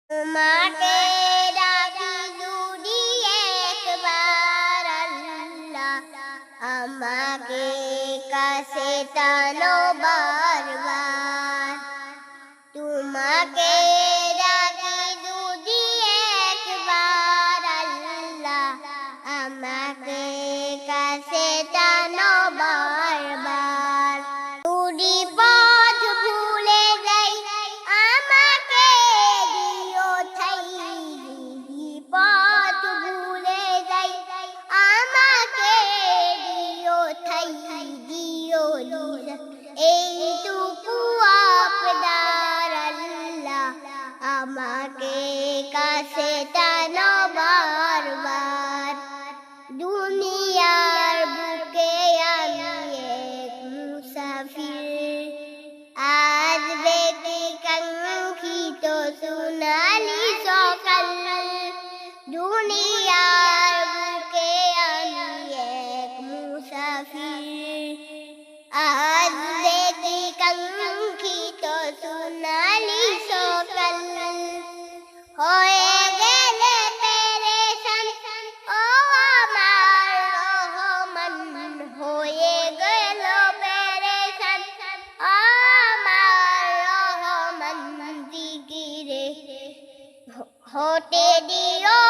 তোমাকে ডাকি যদি একবার আল্লাহ, আমাকে কাছে টানো বারবার। তোমাকে ডাকি যদি একবার আল্লাহ, আমাকে কাছে টানো বারবার। যদি পথ ভুলে যাই আমাকে দিও ঠাই, যদি পথ ভুলে যাই আমাকে দিও ঠাই, দিও লিজা এইটুকু আপনার আল্লাহ, আমাকে কাছে টানো বারবার। দুনিয়ার বুকে আমি এক মুসাফির, আজ ব্যতিকাঙ্ক্ষিত সোনালি সকাল। দুনিয়ার বুকে আমি এক মুসাফির, আজ ব্যতিকাঙ্ক্ষিত সোনালি সকাল। হয়ে গেলে পেরেশান ও আমার রহমান, হয়ে গেল পেরেশান আমার রহমান। জিকিরে হতে দিও